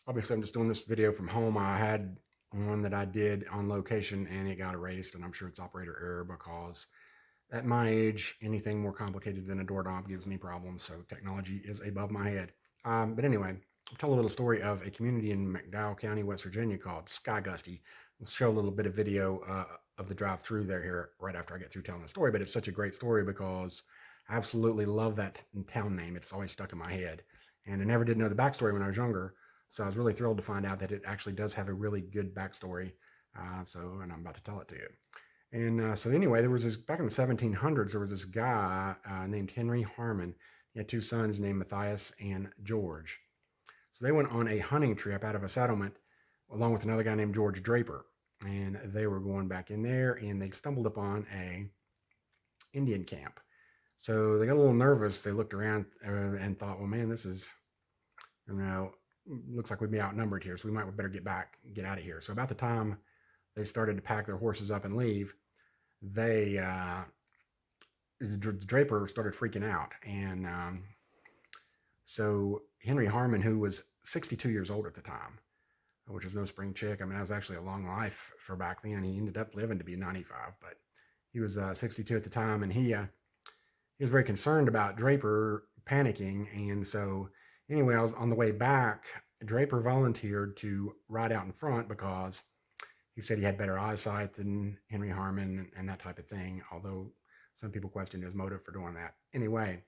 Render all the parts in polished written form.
Obviously, I'm just doing this video from home. I had one that I did on location and it got erased, and I'm sure it's operator error because at my age, anything more complicated than a doorknob gives me problems. So technology is above my head. But anyway, I'll tell a little story of a community in McDowell County, West Virginia called Skygusty. We'll show a little bit of video of the drive through there here right after I get through telling the story. But it's such a great story because I absolutely love that town name. It's always stuck in my head. And I never did know the backstory when I was younger. So I was really thrilled to find out that it actually does have a really good backstory. And I'm about to tell it to you. And anyway, there was this back in the 1700s. There was this guy named Henry Harmon. He had two sons named Matthias and George. So they went on a hunting trip out of a settlement along with another guy named George Draper. And they were going back in there, and they stumbled upon a Indian camp. So they got a little nervous. They looked around and thought, well, man, this is, you know, looks like we'd be outnumbered here, so we might better get out of here. So about the time they started to pack their horses up and leave, they Draper started freaking out, and so Henry Harmon, who was 62 years old at the time, which is no spring chick. I mean, that was actually a long life for back then. He ended up living to be 95, but he was 62 at the time, and he was very concerned about Draper panicking, and so anyway, I was on the way back. Draper volunteered to ride out in front because he said he had better eyesight than Henry Harmon and that type of thing, although some people questioned his motive for doing that. Anyway,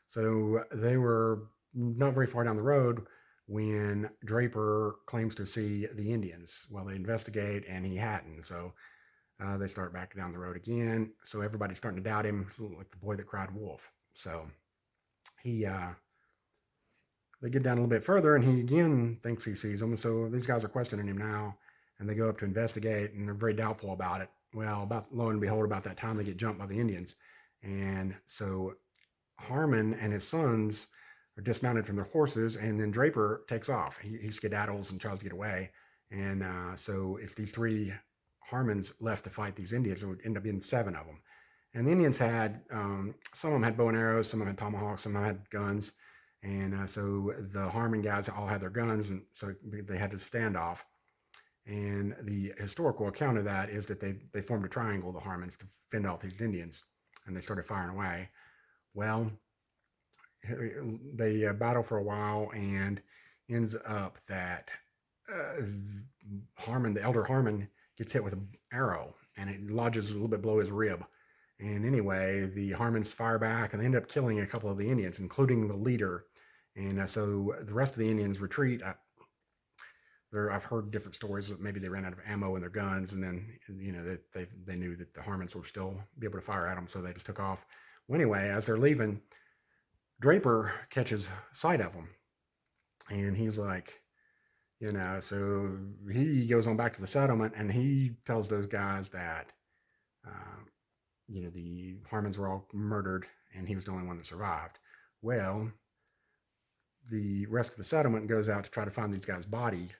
so they were not very far down the road when Draper claims to see the Indians. Well, they investigate and he hadn't. So they start back down the road again. So everybody's starting to doubt him. It's like the boy that cried wolf. So he they get down a little bit further and he again thinks he sees them. And so these guys are questioning him now, and they go up to investigate, and they're very doubtful about it. Well, about lo and behold, about that time they get jumped by the Indians. And so Harmon and his sons are dismounted from their horses, and then Draper takes off. He skedaddles and tries to get away. And so it's these three Harmons left to fight these Indians. It would end up being 7 of them. And the Indians had, some of them had bow and arrows, some of them had tomahawks, some of them had guns. And so the Harmon guys all had their guns, and so they had to stand off. And the historical account of that is that they formed a triangle, the Harmons, to fend off these Indians, and they started firing away. Well, they battle for a while, and ends up that Harmon, the elder Harmon, gets hit with an arrow, and it lodges a little bit below his rib. And anyway, the Harmons fire back, and they end up killing a couple of the Indians, including the leader. And so the rest of the Indians retreat. I've heard different stories that maybe they ran out of ammo in their guns, and then they knew that the Harmons would still be able to fire at them, so they just took off. Well, anyway, as they're leaving, Draper catches sight of them, and he's like, so he goes on back to the settlement, and he tells those guys that, the Harmons were all murdered, and he was the only one that survived. Well, the rest of the settlement goes out to try to find these guys' bodies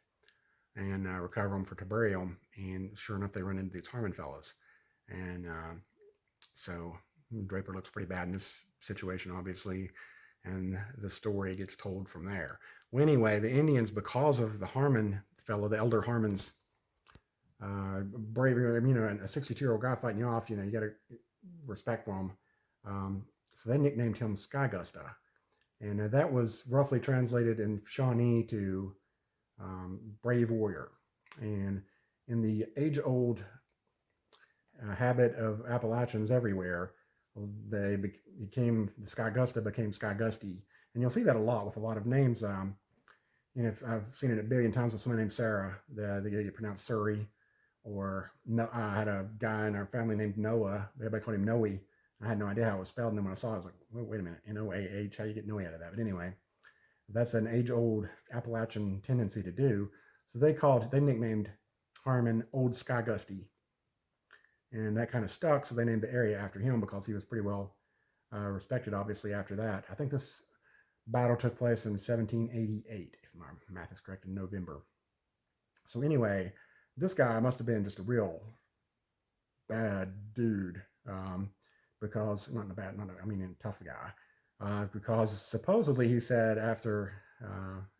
and recover them to bury them. And sure enough, they run into these Harmon fellas. And so Draper looks pretty bad in this situation, obviously, and the story gets told from there. Well, anyway, the Indians, because of the Harmon fellow, the elder Harmon's bravery, a 62-year-old guy fighting you off, you got to respect for him. So they nicknamed him Skygusty. And that was roughly translated in Shawnee to brave warrior. And in the age-old habit of Appalachians everywhere, the Skygusty became Skygusty. And you'll see that a lot with a lot of names. I've seen it a billion times with someone named Sarah. They get pronounced Surrey. Or I had a guy in our family named Noah. Everybody called him Noe. I had no idea how it was spelled. And then when I saw it, I was like, wait a minute, Noah, how you get Noe out of that? But anyway, that's an age-old Appalachian tendency to do. So they nicknamed Harmon Old Skygusty. And that kind of stuck, so they named the area after him because he was pretty well respected, obviously, after that. I think this battle took place in 1788, if my math is correct, in November. So anyway, this guy must have been just a real bad dude, because, a tough guy. Because supposedly he said after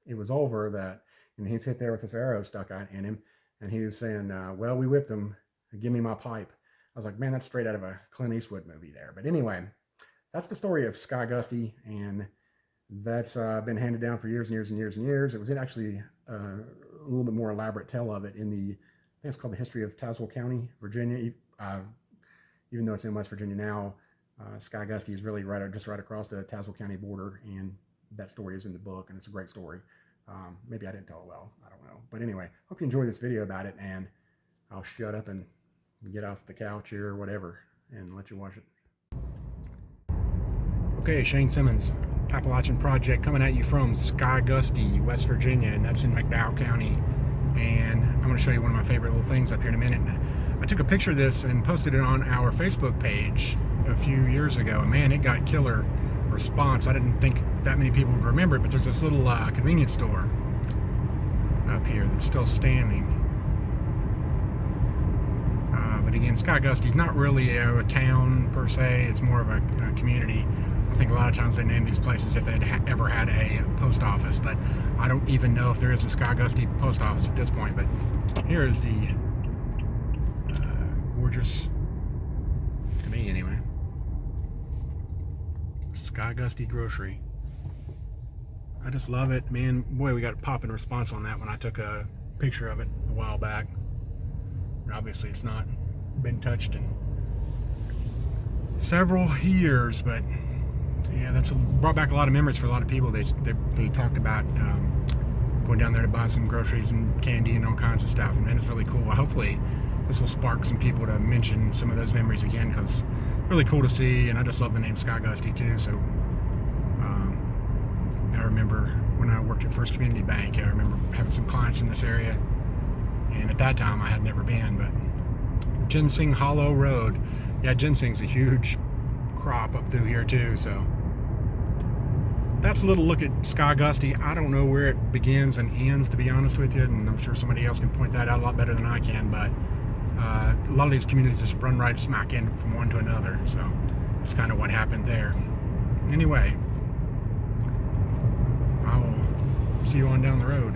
it was over that and he's hit there with this arrow stuck in him, and he was saying, well, we whipped him, give me my pipe. I was like, man, that's straight out of a Clint Eastwood movie there. But anyway, that's the story of Skygusty, and that's been handed down for years and years and years and years. It was actually a little bit more elaborate tale of it in the, I think it's called The History of McDowell County, Virginia. Even though it's in West Virginia now, Skygusty is really just right across the McDowell County border, and that story is in the book, and it's a great story. Maybe I didn't tell it well, I don't know. But anyway, hope you enjoy this video about it, and I'll shut up and get off the couch here or whatever and let you watch it. Okay, Shane Simmons, Appalachian Project, coming at you from Skygusty, West Virginia, and that's in McDowell County. And I'm going to show you one of my favorite little things up here in a minute. I took a picture of this and posted it on our Facebook page a few years ago, and man, it got killer response. I didn't think that many people would remember it, but there's this little convenience store up here that's still standing. But again, Skygusty is not really a town per se, it's more of a community. I think a lot of times they name these places if they'd ever had a post office, but I don't even know if there is a Skygusty post office at this point. But here is the gorgeous, to me anyway, Skygusty grocery. I just love it, man. Boy, we got a popping response on that when I took a picture of it a while back. And obviously it's not been touched in several years, but yeah, that's brought back a lot of memories for a lot of people. They talked about going down there to buy some groceries and candy and all kinds of stuff, and man, it's really cool. Hopefully this will spark some people to mention some of those memories again, because really cool to see, and I just love the name Skygusty too. So I remember when I worked at First Community Bank, I remember having some clients in this area, and at that time I had never been. But Ginseng Hollow Road, yeah, ginseng's a huge crop up through here too. So that's a little look at Skygusty. I don't know where it begins and ends, to be honest with you, and I'm sure somebody else can point that out a lot better than I can, but a lot of these communities just run right smack in from one to another, so that's kind of what happened there. Anyway, I will see you on down the road.